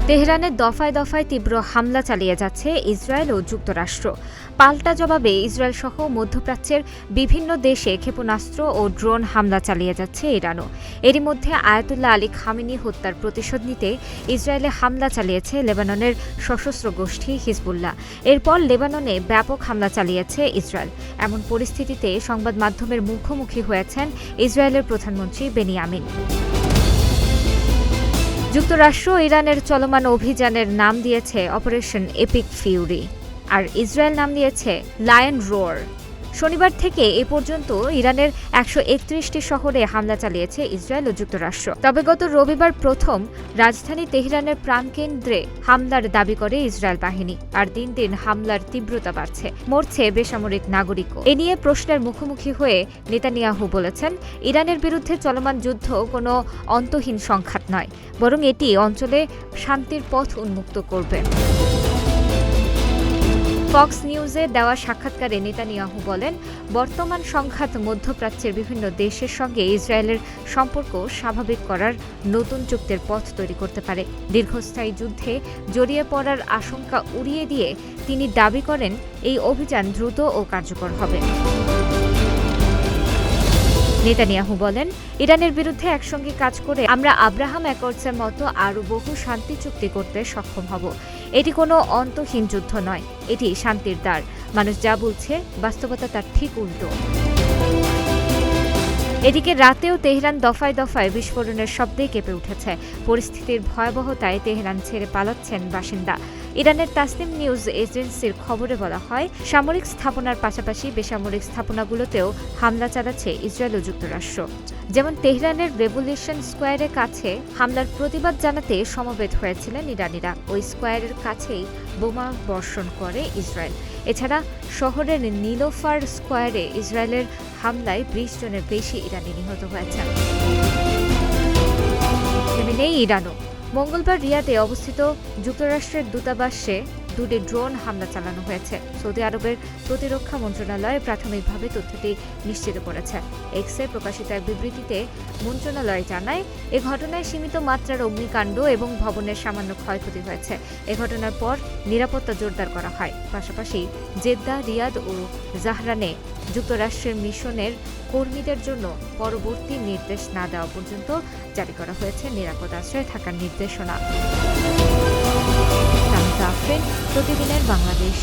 তেহরানে দফায় দফায় তীব্র হামলা চালিয়ে যাচ্ছে ইসরায়েল ও যুক্তরাষ্ট্র। পাল্টা জবাবে ইসরায়েল সহ মধ্যপ্রাচ্যের বিভিন্ন দেশে ক্ষেপণাস্ত্র ও ড্রোন হামলা চালিয়ে যাচ্ছে ইরানও। এরই মধ্যে আয়াতুল্লাহ আলী খামেনি হত্যার প্রতিশোধ নিতে ইসরায়েলে হামলা চালিয়েছে লেবাননের সশস্ত্র গোষ্ঠী হিজবুল্লাহ। এরপর লেবাননে ব্যাপক হামলা চালিয়েছে ইসরায়েল। এমন পরিস্থিতিতে সংবাদ মাধ্যমের মুখোমুখি হয়েছেন ইসরায়েলের প্রধানমন্ত্রী বেনিয়ামিন। যুক্তরাষ্ট্র ইরানের চলমান অভিযানের নাম দিয়েছে অপারেশন এপিক ফিউরি, আর ইসরায়েল নাম দিয়েছে লায়ন রোয়ার। শনিবার থেকে এ পর্যন্ত ইরানের ১৩১টি শহরে হামলা চালিয়েছে ইসরায়েল ও যুক্তরাষ্ট্র। তবে গত রবিবার প্রথম রাজধানী তেহরানের প্রাণকেন্দ্রে হামলার দাবি করে ইসরায়েল বাহিনী। আর দিন দিন হামলার তীব্রতা বাড়ছে, মরছে বেসামরিক নাগরিকও। এ নিয়ে প্রশ্নের মুখোমুখি হয়ে নেতানিয়াহু বলেছেন, ইরানের বিরুদ্ধে চলমান যুদ্ধ কোনো অন্তহীন সংঘাত নয়, বরং এটি অঞ্চলে শান্তির পথ উন্মুক্ত করবে। ফক্স নিউজে দেওয়া সাক্ষাৎকারে নেতানিয়াহু বলেন, বর্তমান সংঘাত মধ্যপ্রাচ্যের বিভিন্ন দেশের সঙ্গে ইসরায়েলের সম্পর্ক স্বাভাবিক করার নতুন চুক্তির পথ তৈরি করতে পারে। দীর্ঘস্থায়ী যুদ্ধে জড়িয়ে পড়ার আশঙ্কা উড়িয়ে দিয়ে তিনি দাবি করেন, এই অভিযান দ্রুত ও কার্যকর হবে। নেতানিয়াহু বলেন, ইরানের বিরুদ্ধে একসঙ্গে কাজ করে আমরা আব্রাহাম অ্যাকর্ডসের মতো আরও বহু শান্তি চুক্তি করতে সক্ষম হব। এটি কোনো অন্তহীন যুদ্ধ নয়, এটি শান্তির দ্বার। মানুষ যা বলছে, বাস্তবতা তার ঠিক উল্টো। এদিকে রাতেও তেহরান দফায় দফায় বিস্ফোরণের শব্দে কেঁপে উঠেছে। পরিস্থিতির ভয়াবহতায় তেহরান ছেড়ে পালাচ্ছেন বাসিন্দা। ইরানের তাসনিম নিউজ এজেন্সির খবরে বলা হয়, সামরিক স্থাপনার পাশাপাশি বেসামরিক স্থাপনাগুলোতেও হামলা চালাচ্ছে ইসরায়েল ও যুক্তরাষ্ট্র। যেমন তেহরানের রেভলিউশন স্কোয়ারের কাছে হামলার প্রতিবাদ জানাতে সমবেত হয়েছিলেন ইরানিরা। ওই স্কোয়ারের কাছেই বোমা বর্ষণ করে ইসরায়েল। এছাড়া শহরের নীলোফার স্কোয়ারে ইসরায়েলের হামলায় ২০ জনের বেশি ইরানি নিহত হয়েছেন। থেমে নেই ইরানও। মঙ্গলবার রিয়াদে অবস্থিত যুক্তরাষ্ট্রের দূতাবাসে ২টি ড্রোন হামলা চালানো হয়েছে। সৌদি আরবের প্রতিরক্ষা মন্ত্রণালয় প্রাথমিকভাবে তথ্যটি নিশ্চিত করেছে। এক্সে প্রকাশিত এক বিবৃতিতে মন্ত্রণালয় জানায়, এ ঘটনায় সীমিত মাত্রার অগ্নিকাণ্ড এবং ভবনের সামান্য ক্ষয়ক্ষতি হয়েছে। এ ঘটনার পর নিরাপত্তা জোরদার করা হয়। পাশাপাশি জেদ্দা, রিয়াদ ও জাহরানে যুক্তরাষ্ট্রের মিশনের কর্মীদের জন্য পরবর্তী নির্দেশ না দেওয়া পর্যন্ত জারি করা হয়েছে নিরাপদ আশ্রয়ে থাকার নির্দেশনা। প্রতিদিনের বাংলাদেশ।